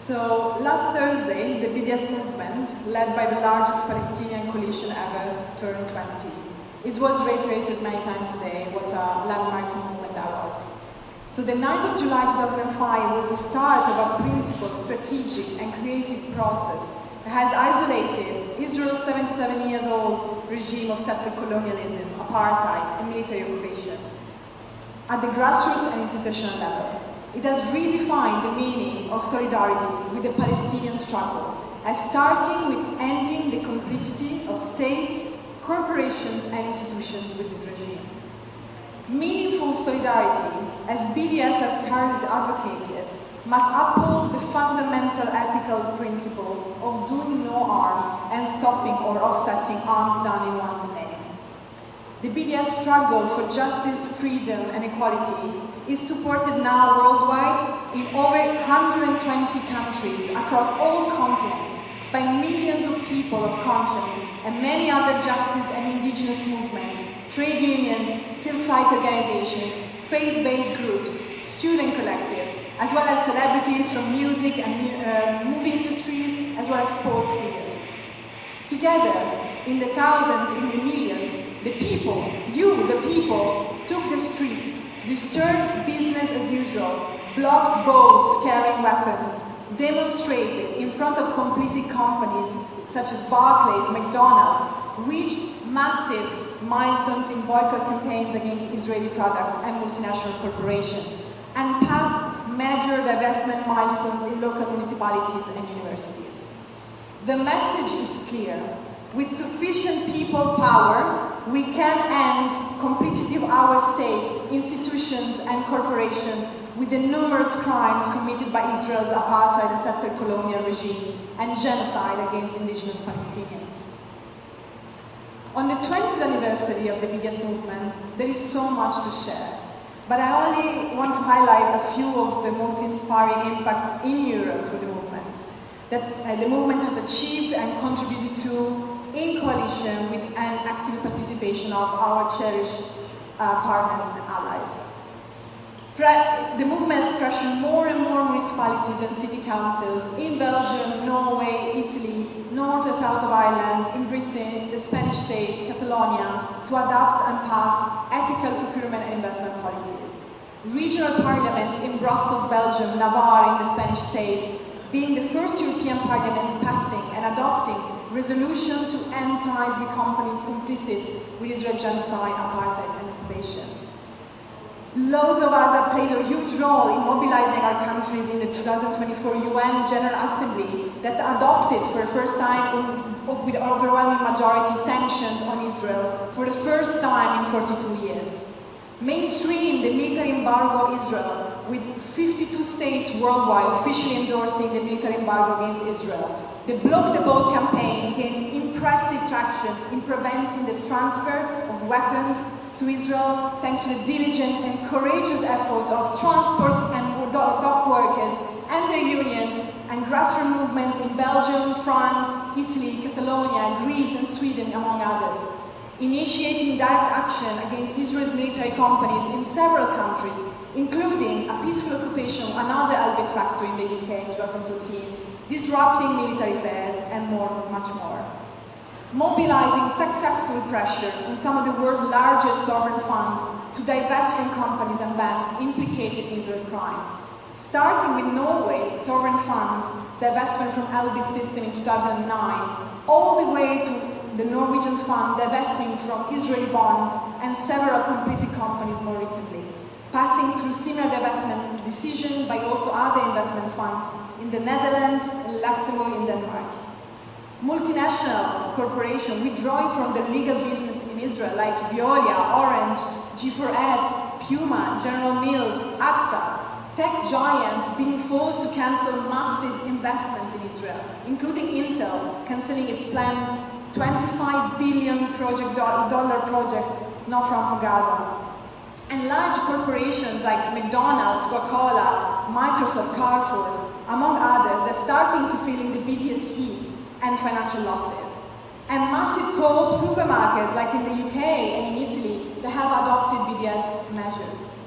So last Thursday, the BDS movement, led by the largest Palestinian coalition ever, turned 20. It was reiterated many times today what a landmark movement that was. So the 9th of July 2005 was the start of a principled, strategic and creative process that has isolated Israel's 77 years old regime of settler colonialism, apartheid and military occupation at the grassroots and institutional level. It has redefined the meaning of solidarity with the Palestinian struggle as starting with ending the complicity of states, corporations and institutions with this regime. Meaningful solidarity, as BDS has started advocated, must uphold the fundamental ethical principle of doing no harm and stopping or offsetting harms done in one's name. The BDS struggle for justice, freedom and equality is supported now worldwide in over 120 countries across all continents by millions of people of conscience and many other justice and indigenous movements, trade unions, civil society organizations, faith-based groups, student collectives, as well as celebrities from music and movie industries, as well as sports figures. Together, in the thousands, in the millions, the people, you, the people, took the streets, disturbed business as usual, blocked boats carrying weapons, demonstrated in front of complicit companies such as Barclays, McDonald's, reached massive milestones in boycott campaigns against Israeli products and multinational corporations, and passed major divestment milestones in local municipalities and universities. The message is clear. With sufficient people power, we can end complicity of our states, institutions and corporations with the numerous crimes committed by Israel's apartheid and settler colonial regime and genocide against indigenous Palestinians. On the 20th anniversary of the BDS movement, there is so much to share, but I only want to highlight a few of the most inspiring impacts in Europe for the movement, that the movement has achieved and contributed to in coalition with and active participation of our cherished partners and allies. The movement has pressured more and more municipalities and city councils in Belgium, Norway, Italy, North and South of Ireland, in Britain, the Spanish state, Catalonia, to adopt and pass ethical procurement and investment policies. Regional parliaments in Brussels, Belgium, Navarre in the Spanish state, being the first European parliaments passing and adopting resolution to end ties with companies complicit with Israel genocide, apartheid and occupation. Loads of us have played a huge role in mobilizing our countries in the 2024 UN General Assembly that adopted for the first time with overwhelming majority sanctions on Israel for the first time in 42 years. Mainstream the military embargo on Israel, with 52 states worldwide officially endorsing the military embargo against Israel. The Block the Boat campaign gaining impressive traction in preventing the transfer of weapons to Israel thanks to the diligent and courageous efforts of transport and dock workers and their unions and grassroots movements in Belgium, France, Italy, Catalonia, Greece and Sweden, among others. Initiating direct action against Israel's military companies in several countries, including a peaceful occupation of another Elbit factory in the UK in 2014, disrupting military affairs, and much more. Mobilizing successful pressure on some of the world's largest sovereign funds to divest from companies and banks implicated in Israel's crimes. Starting with Norway's sovereign fund divestment from Elbit system in 2009, all the way to the Norwegian fund divesting from Israeli bonds and several complicit companies more recently, passing through similar divestment decisions by also other investment funds in the Netherlands and Luxembourg in Denmark. Multinational corporations withdrawing from the legal business in Israel like Veolia, Orange, G4S, Puma, General Mills, AXA. Tech giants being forced to cancel massive investments in Israel, including Intel cancelling its planned $25 billion dollar project not from Gaza. And large corporations like McDonald's, Coca-Cola, Microsoft, Carrefour, among others, that starting to feel in the BDS heat and financial losses. And massive co-op supermarkets like in the UK and in Italy that have adopted BDS measures.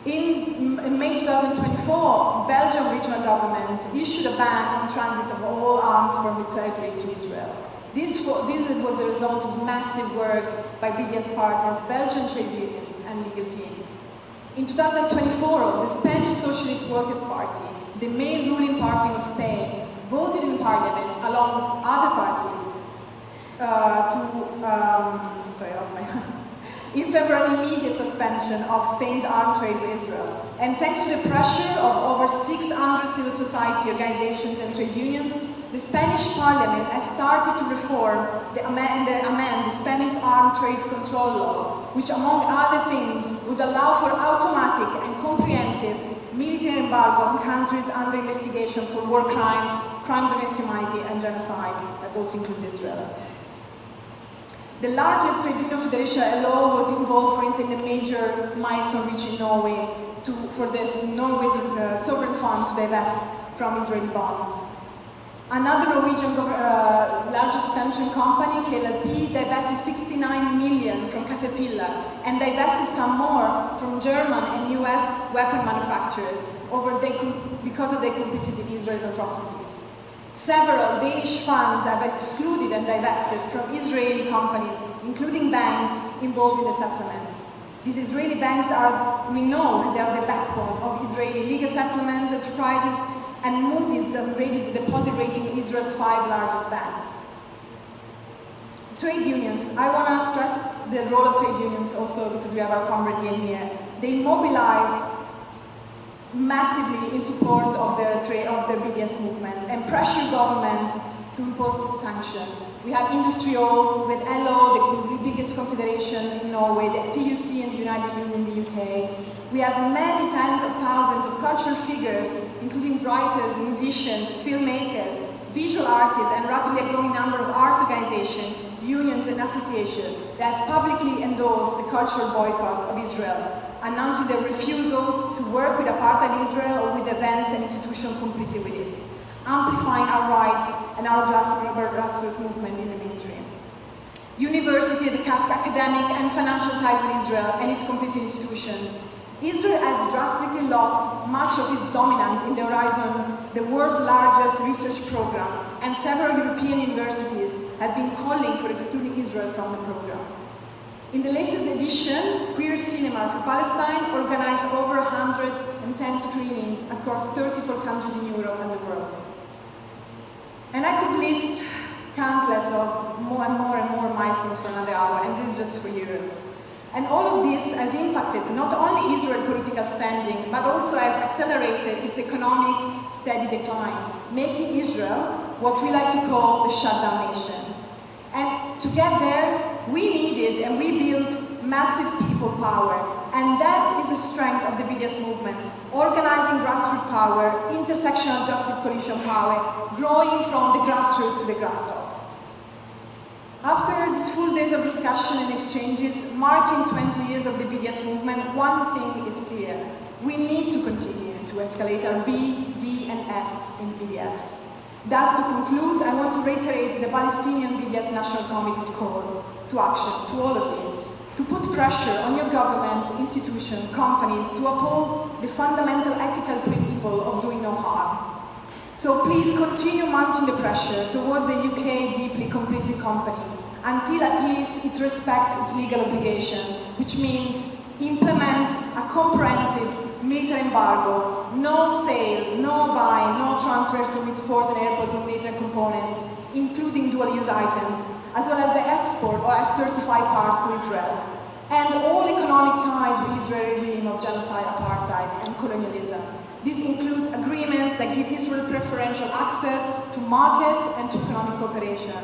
In in May 2024, Belgian regional government issued a ban on transit of all arms from its territory to Israel. This was the result of massive work by BDS parties, Belgian trade unions, and legal teams. In 2024, the Spanish Socialist Workers' Party, the main ruling party of Spain, voted in parliament, along other parties, in favor of immediate suspension of Spain's arms trade with Israel. And thanks to the pressure of over 600 civil society organizations and trade unions, the Spanish parliament has started to reform amend the Spanish arms trade control law, which among other things would allow for automatic and comprehensive military embargo on countries under investigation for war crimes, crimes against humanity, and genocide. That also includes Israel. The largest trade union federation law was involved, for instance, in a major milestone reached in Norway for this Norway's sovereign fund to divest from Israeli bonds. Another Norwegian largest pension company, KLP, divested 69 million from Caterpillar and divested some more from German and US weapon manufacturers because of their complicity in Israel's atrocities. Several Danish funds have excluded and divested from Israeli companies, including banks involved in the settlements. These Israeli banks we know they are the backbone of Israeli legal settlements enterprises, and Moody's downgraded the deposit rating in Israel's 5 largest banks. Trade unions. I want to stress the role of trade unions also because we have our comrade here. They mobilized massively in support of the BDS movement and pressure governments to impose sanctions. We have Industrial with LO, the biggest confederation in Norway, the TUC in the United Union in the UK. We have many tens of thousands of cultural figures, including writers, musicians, filmmakers, visual artists, and rapidly growing number of arts organizations, unions, and associations that have publicly endorsed the cultural boycott of Israel, announcing their refusal to work with apartheid Israel or with events and institutional complicity with it, amplifying our rights and our grassroots movement in the mainstream. University, the academic and financial ties with Israel and its complicit institutions. Israel has drastically lost much of its dominance in the Horizon, the world's largest research program, and several European universities have been calling for excluding Israel from the program. In the latest edition, Queer Cinema for Palestine organized over 110 screenings across 34 countries in Europe and the world. And I could list countless of more and more milestones for another hour, and this is just for Europe. And all of this has impacted not only Israel's political standing, but also has accelerated its economic steady decline, making Israel what we like to call the shutdown nation. And to get there, we needed and we built massive people power, and that is the strength of the BDS movement, organizing grassroots power, intersectional justice coalition power, growing from the grassroots to the grassroots. After these full days of discussion and exchanges, marking 20 years of the BDS movement, one thing is clear. We need to continue to escalate our B, D, and S in BDS. Thus, to conclude, I want to reiterate the Palestinian BDS National Committee's call to action, to all of you, to put pressure on your governments, institutions, companies to uphold the fundamental ethical principle of doing no harm. So please continue mounting the pressure towards the UK deeply complicit company until at least it respects its legal obligation, which means implement a comprehensive military embargo, no sale, no buy, no transfers from its ports and airports of military components, including dual-use items, as well as the export of F-35 parts to Israel, and all economic ties with Israeli regime of genocide, apartheid, and colonialism. This includes agreements that give Israel preferential access to markets and to economic cooperation.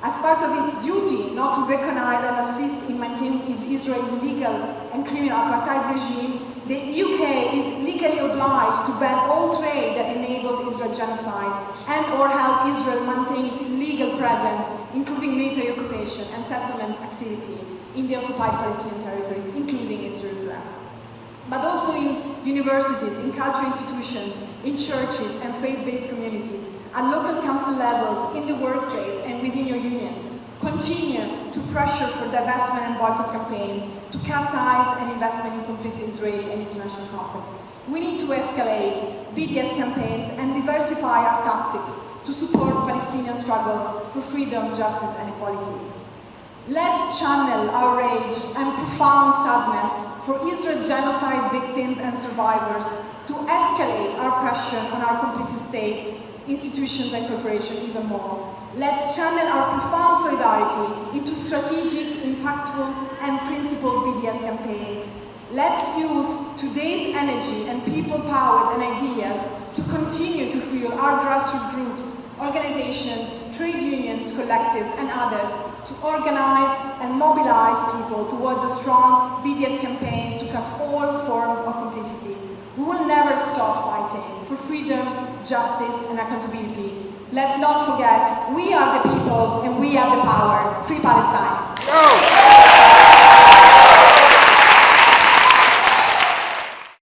As part of its duty not to recognize and assist in maintaining Israel's illegal and criminal apartheid regime, the UK is legally obliged to ban all trade that enables Israel genocide and or help Israel maintain its illegal presence, including military occupation and settlement activity in the occupied Palestinian territories, including in Jerusalem. But also in universities, in cultural institutions, in churches and faith-based communities, at local council levels, in the workplace and within your unions. continue to pressure for divestment and boycott campaigns, to cut ties and investment in complicit Israeli and international companies. We need to escalate BDS campaigns and diversify our tactics to support Palestinian struggle for freedom, justice and equality. Let's channel our rage and profound sadness for Israel's genocide victims and survivors to escalate our pressure on our complicit states, institutions and corporations even more. Let's channel our profound solidarity into strategic, impactful and principled BDS campaigns. Let's use today's energy and people powers and ideas to continue to fuel our grassroots groups, organizations, trade unions, collective and others to organize and mobilize people towards a strong BDS campaigns to cut all forms of complicity. We will never stop fighting for freedom, justice and accountability. Let's not forget, we are the people and we have the power. Free Palestine! Go!